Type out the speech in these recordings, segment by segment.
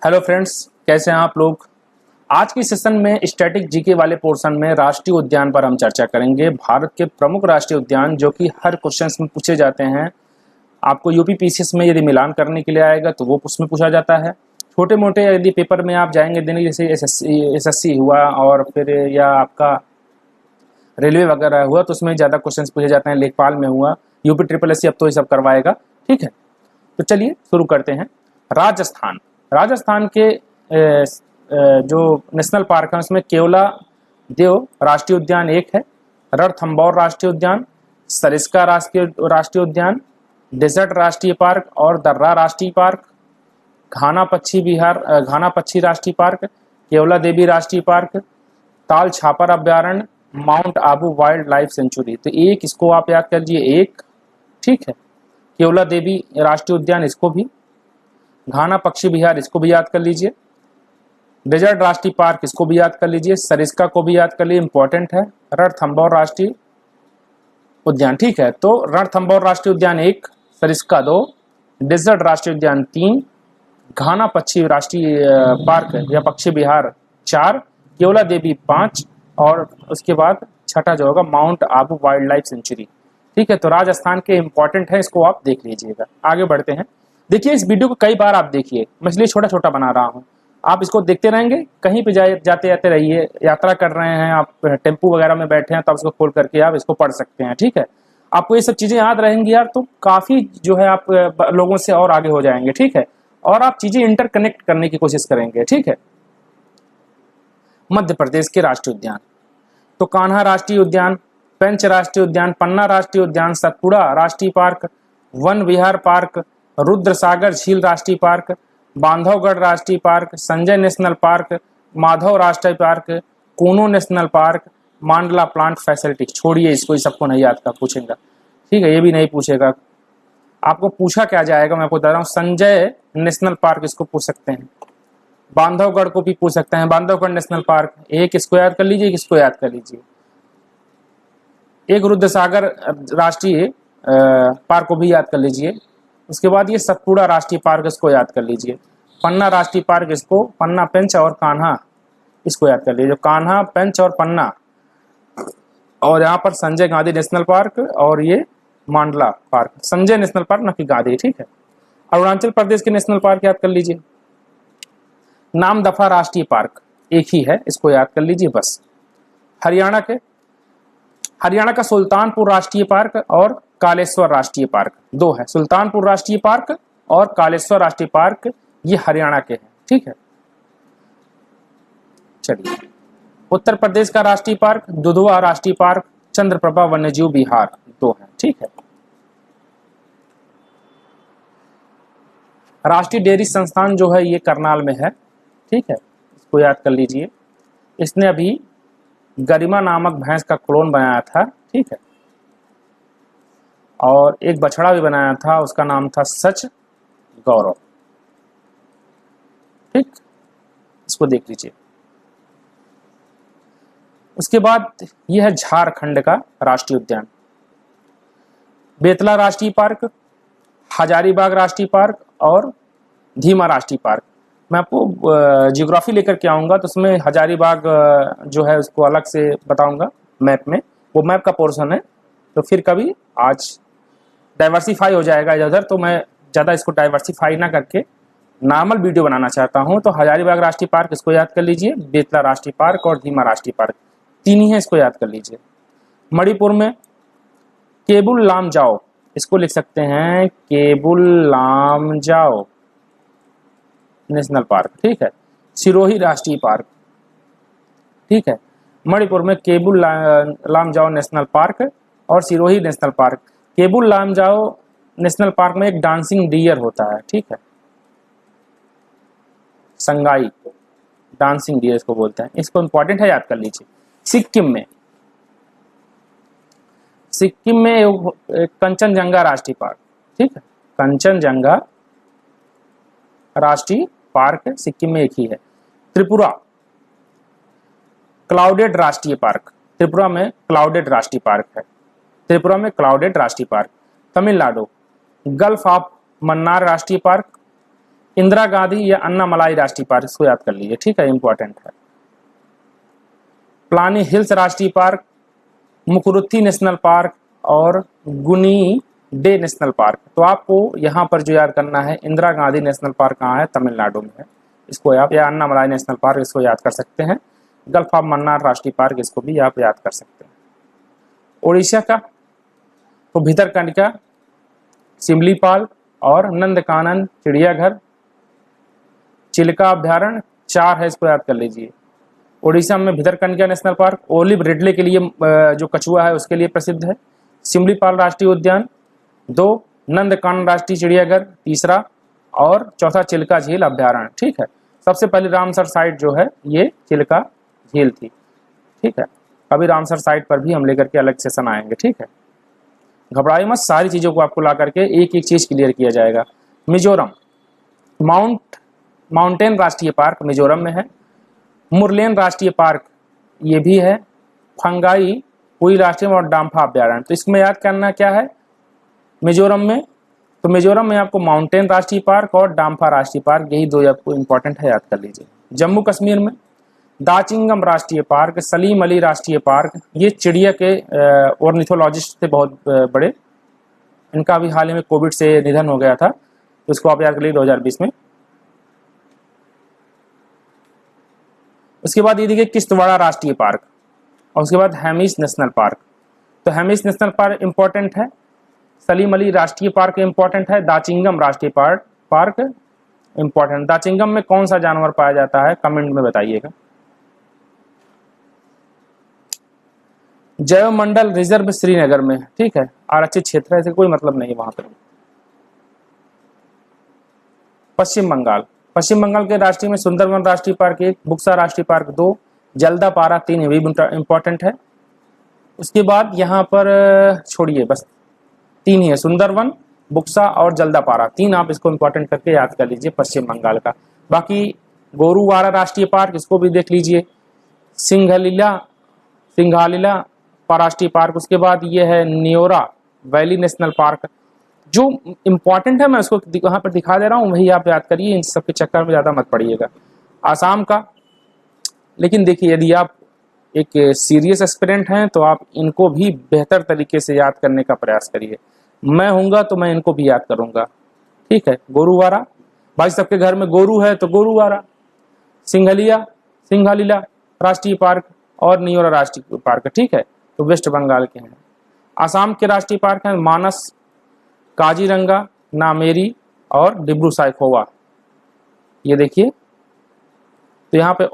Hello friends, कैसे हैं आप लोग। आज की सेशन में स्टैटिक जीके वाले पोर्शन में राष्ट्रीय उद्यान पर हम चर्चा करेंगे। भारत के प्रमुख राष्ट्रीय उद्यान जो कि हर क्वेश्चन में पूछे जाते हैं। आपको यूपी पीसीएस में यदि मिलान करने के लिए आएगा तो वो उसमें पूछा जाता है। छोटे मोटे यदि पेपर में आप जाएंगे देने, जैसे एसएससी हुआ और फिर या आपका रेलवे वगैरह हुआ, तो उसमें ज़्यादा क्वेश्चन पूछे जाते हैं। लेखपाल में हुआ, यूपी ट्रिपल एससी अब तो ये सब करवाएगा। ठीक है, तो चलिए शुरू करते हैं। राजस्थान के जो नेशनल पार्क है उसमें केवला देव राष्ट्रीय उद्यान एक है, रणथंभौर राष्ट्रीय उद्यान, सरिस्का राष्ट्रीय उद्यान, डेजर्ट राष्ट्रीय पार्क और दर्रा राष्ट्रीय पार्क, घाना पक्षी राष्ट्रीय पार्क, केवला देवी राष्ट्रीय पार्क, ताल छापर अभ्यारण्य, mount Abu wild life sanctuary. तो एक इसको आप याद कर लीजिए, एक। ठीक है, केवला देवी राष्ट्रीय उद्यान इसको भी, घाना पक्षी विहार इसको भी याद कर लीजिए, डेजर्ट राष्ट्रीय पार्क इसको भी याद कर लीजिए, सरिस्का को भी याद कर लीजिए, इंपॉर्टेंट है, रणथंभौर राष्ट्रीय उद्यान। ठीक है, तो रणथंभौर राष्ट्रीय उद्यान 1, सरिस्का 2, डेजर्ट राष्ट्रीय उद्यान 3, घाना पक्षी राष्ट्रीय पार्क या पक्षी विहार 4, केवला देवी 5 और उसके बाद छठा जो होगा mount Abu wild life sanctuary. ठीक है, तो राजस्थान के इंपॉर्टेंट है, इसको आप देख लीजिएगा। आगे बढ़ते हैं। देखिए, इस वीडियो को कई बार आप देखिए, मैं इसलिए छोटा छोटा बना रहा हूँ। आप इसको देखते रहेंगे, कहीं पे जाते जाते रहिए, यात्रा कर रहे हैं आप, टेम्पू वगैरह में बैठे हैं, तब इसको खोल करके आप इसको पढ़ सकते हैं। ठीक है, आपको ये सब चीजें याद रहेंगी यार, तो काफी जो है आप लोगों से और आगे हो जाएंगे। ठीक है, और आप चीजें इंटरकनेक्ट करने की कोशिश करेंगे। ठीक है, मध्य प्रदेश के राष्ट्रीय उद्यान तो कान्हा राष्ट्रीय उद्यान, पेंच राष्ट्रीय उद्यान, पन्ना राष्ट्रीय उद्यान, सतपुड़ा राष्ट्रीय पार्क, वन विहार पार्क, रुद्रसागर झील राष्ट्रीय पार्क, बांधवगढ़ राष्ट्रीय park, Sanjay national park, Madhav राष्ट्रीय पार्क, कूनो नेशनल पार्क, मांडला प्लांट फैसिलिटी। छोड़िए इसको, सबको नहीं याद कर पूछेगा। ठीक है, ये भी नहीं पूछेगा। आपको पूछा क्या जाएगा, मैं आपको बता रहा हूँ। संजय नेशनल पार्क इसको पूछ सकते हैं, बांधवगढ़ को भी पूछ सकते हैं, बांधवगढ़ नेशनल पार्क। एक इसको याद कर लीजिए, इसको याद कर लीजिए। एक रुद्रसागर राष्ट्रीय पार्क को भी याद कर लीजिए। उसके बाद ये सतपुड़ा राष्ट्रीय पार्क, इसको याद कर लीजिए। पन्ना राष्ट्रीय पार्क, इसको पन्ना पेंच और कान्हा इसको याद कर लीजिए। कान्हा, पेंच और पन्ना, और यहाँ पर संजय गांधी नेशनल पार्क और ये मांडला पार्क। संजय नेशनल पार्क न कि गांधी। ठीक है, अरुणाचल प्रदेश के नेशनल पार्क याद कर लीजिए। नामदफा राष्ट्रीय पार्क एक ही है, इसको याद कर लीजिए बस। हरियाणा का सुल्तानपुर राष्ट्रीय पार्क और कालेश्वर राष्ट्रीय पार्क, दो है। सुल्तानपुर राष्ट्रीय पार्क और कालेश्वर राष्ट्रीय पार्क, ये हरियाणा के हैं। ठीक है, चलिए। उत्तर प्रदेश का राष्ट्रीय पार्क दुधवा राष्ट्रीय पार्क, चंद्रप्रभा वन्यजीव विहार, दो है। ठीक है, राष्ट्रीय डेयरी संस्थान जो है ये करनाल में है। ठीक है, इसको याद कर लीजिए। इसने अभी गरिमा नामक भैंस का क्लोन बनाया था। ठीक है, और एक बछड़ा भी बनाया था, उसका नाम था सच गौरव। ठीक, इसको देख लीजिए। उसके बाद यह है झारखंड का राष्ट्रीय उद्यान, बेतला राष्ट्रीय पार्क, हजारीबाग राष्ट्रीय पार्क और धीमा राष्ट्रीय पार्क। मैं आपको जियोग्राफी लेकर के आऊँगा, तो उसमें हजारीबाग जो है उसको अलग से बताऊँगा मैप में, वो मैप का पोर्शन है। तो फिर कभी आज डाइवर्सिफाई हो जाएगा इधर उधर, तो मैं ज़्यादा इसको डाइवर्सिफाई ना करके नॉर्मल वीडियो बनाना चाहता हूँ। तो हजारीबाग राष्ट्रीय पार्क इसको याद कर लीजिए, बेतला राष्ट्रीय पार्क और धीमा राष्ट्रीय पार्क, तीन ही है, इसको याद कर लीजिए। मणिपुर में केबुल लामजाओ, इसको लिख सकते हैं केबुल लामजाओ नेशनल पार्क। ठीक है, सिरोही राष्ट्रीय पार्क। ठीक है, मणिपुर में केबुल लामजाओ नेशनल पार्क और Sirohi national park. Keibul Lamjao national park में एक डांसिंग डियर होता है। ठीक है, संगाई डांसिंग डियर इसको बोलते हैं, इसको इंपॉर्टेंट है, याद कर लीजिए। सिक्किम में एक कंचनजंगा राष्ट्रीय पार्क। ठीक है, कंचनजंगा राष्ट्रीय पार्क सिक्किम में एक ही है। त्रिपुरा क्लाउडेड राष्ट्रीय पार्क, त्रिपुरा में क्लाउडेड राष्ट्रीय पार्क है, त्रिपुरा में क्लाउडेड राष्ट्रीय park. Tamil Nadu gulf of Mannar राष्ट्रीय पार्क, इंदिरा गांधी या अन्नामलाई राष्ट्रीय पार्क, इसको याद कर लीजिए, ठीक है, इंपॉर्टेंट है। प्लानी हिल्स राष्ट्रीय पार्क, मुकुरुथी नेशनल पार्क और गुनी डे नेशनल पार्क। तो आपको यहाँ पर जो याद करना है, इंदिरा गांधी नेशनल पार्क कहाँ है, तमिलनाडु में है, इसको आप, या अन्नामलाई नेशनल पार्क, इसको याद कर सकते हैं। गल्फ ऑफ मन्नार राष्ट्रीय पार्क, इसको भी आप याद कर सकते हैं। उड़ीसा का तो भितरकनिका, सिमलीपाल और नंदकानन चिड़ियाघर, चिल्का अभ्यारण्य, 4 है, इसको याद कर लीजिए। उड़ीसा में Bhitarkanika national park olive Ridley के लिए जो कछुआ है उसके लिए प्रसिद्ध है। सिमलीपाल राष्ट्रीय उद्यान 2, नंदकानन राष्ट्रीय चिड़ियाघर 3, और 4 चिल्का झील अभ्यारण्य, ठीक है। सबसे पहले रामसर साइट जो है ये चिल्का झील थी, ठीक है। अभी रामसर साइट पर भी हम लेकर के अलग सेशन आएंगे, ठीक है। घबराइए मत, सारी चीजों को आपको ला करके एक एक चीज क्लियर किया जाएगा। मिजोरम, माउंटेन राष्ट्रीय पार्क मिजोरम में है। मुरलेन राष्ट्रीय पार्क ये भी है। फंगाई हुई राष्ट्रीय और डाम्फा अभ्यारण्य। तो इसमें याद करना क्या है मिजोरम में, तो मिजोरम में आपको माउंटेन राष्ट्रीय पार्क और डाम्फा राष्ट्रीय पार्क, यही 2 आपको इंपॉर्टेंट है, याद कर लीजिए। जम्मू कश्मीर में दाचिंगम राष्ट्रीय पार्क, सलीम अली राष्ट्रीय पार्क, ये चिड़िया के ऑर्निथोलॉजिस्ट थे बहुत बड़े, इनका भी हाल ही में कोविड से निधन हो गया था, तो इसको आप याद कर लीजिए 2020 में। उसके बाद ये देखिए किश्तवाड़ा राष्ट्रीय पार्क, और उसके बाद हेमिस नेशनल पार्क। तो हेमिस नेशनल पार्क इंपॉर्टेंट है, सलीम अली राष्ट्रीय पार्क इंपॉर्टेंट है, दाचिंगम राष्ट्रीय पार्क इंपॉर्टेंट। दाचिंगम में कौन सा जानवर पाया जाता है, कमेंट में बताइएगा। जैव मंडल रिजर्व श्रीनगर में, ठीक है, आरक्षित क्षेत्र है, ऐसे कोई मतलब नहीं वहां पर। पश्चिम बंगाल के राष्ट्रीय में सुंदरवन राष्ट्रीय पार्क 1, बुक्सा राष्ट्रीय पार्क 2, जल्दापारा 3, ये भी इंपॉर्टेंट है। उसके बाद यहाँ पर छोड़िए, बस 3 ही है, सुंदरवन, बुक्सा और जल्दापारा, 3 आप इसको इंपॉर्टेंट करके याद कर लीजिए पश्चिम बंगाल का। बाकी गोरुवारा राष्ट्रीय पार्क, इसको भी देख लीजिए। सिंघालीला राष्ट्रीय पार्क, उसके बाद ये है नियोरा वैली नेशनल पार्क। जो इंपॉर्टेंट है मैं उसको वहां पर दिखा दे रहा हूँ, वही आप याद करिए, इन सबके चक्कर में ज्यादा मत पड़िएगा। आसाम का, लेकिन देखिए यदि आप एक सीरियस एस्पिरेंट हैं तो आप इनको भी बेहतर तरीके से याद करने का प्रयास करिए। मैं हूंगा तो मैं इनको भी याद करूंगा, ठीक है। गोरुवारा, भाई सबके घर में गोरू है तो गोरुवारा। सिंघालीला राष्ट्रीय पार्क और नियोरा राष्ट्रीय पार्क, ठीक है, तो वेस्ट बंगाल के हैं। आसाम के राष्ट्रीय पार्क हैं मानस, काजीरंगा, नामेरी और डिब्रू साइखोवा। ये देखिए, तो यहाँ पे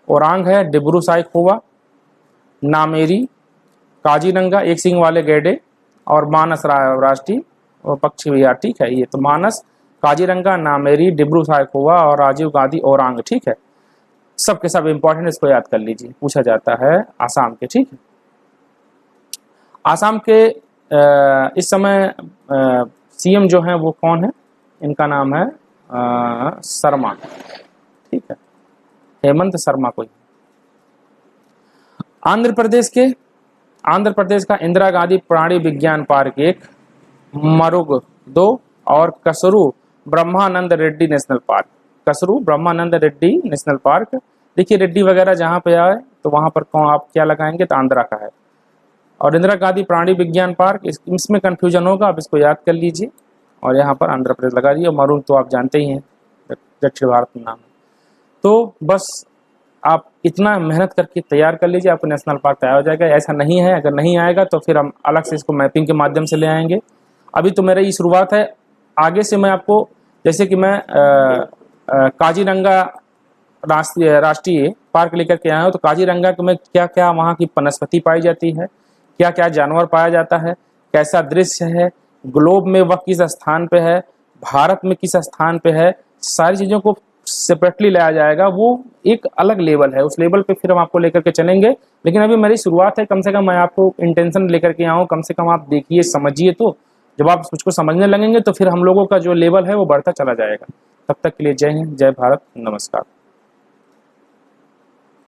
ओरांग है, डिब्रू साइखोवा, नामेरी, काजीरंगा एक सिंग वाले गैंडे और मानस राष्ट्रीय पक्षी विहार, ठीक है। ये तो मानस, काजीरंगा, नामेरी, डिब्रू साइखोवा और राजीव गांधी ओरांग, ठीक है। सबके सब इंपॉर्टेंट, इसको याद कर लीजिए, पूछा जाता है आसाम के, ठीक है। आसाम के इस समय सीएम जो हैं वो कौन है, इनका नाम है शर्मा, ठीक है, हेमंत शर्मा कोई। आंध्र प्रदेश का इंदिरा गांधी प्राणी विज्ञान पार्क 1, मरुग 2 और कसरू ब्रह्मानंद रेड्डी नेशनल पार्क। देखिए रेड्डी वगैरह जहाँ पे आए तो वहां पर कौन आप क्या लगाएंगे, तो आंध्रा का है। और इंदिरा गांधी प्राणी विज्ञान पार्क, इसमें कंफ्यूजन होगा, आप इसको याद कर लीजिए और यहाँ पर आंध्र प्रदेश लगा दिए। मरुग तो आप जानते ही हैं, दक्षिण भारत में नाम है। तो बस आप इतना मेहनत करके तैयार कर लीजिए, आपको नेशनल पार्क तैयार हो जाएगा। ऐसा नहीं है, अगर नहीं आएगा तो फिर हम अलग से इसको मैपिंग के माध्यम से ले आएंगे। अभी तो मेरा ये शुरुआत है, आगे से मैं आपको, जैसे कि मैं काजीरंगा राष्ट्रीय पार्क लेकर के आया हूँ, तो काजीरंगा में क्या क्या वहाँ की वनस्पति पाई जाती है, क्या क्या जानवर पाया जाता है, कैसा दृश्य है, ग्लोब में वह किस स्थान पे है, भारत में किस स्थान पे है, सारी चीज़ों को सेपरेटली लाया जाएगा। वो एक अलग लेवल है, उस लेवल पे फिर हम आपको लेकर के चलेंगे। लेकिन अभी मेरी शुरुआत है, कम से कम मैं आपको इंटेंशन लेकर के आऊँ, कम से कम आप देखिए समझिए। तो जब आप उसको समझने लगेंगे तो फिर हम लोगों का जो लेवल है वो बढ़ता चला जाएगा। तब तक के लिए जय हिंद, जय भारत, नमस्कार।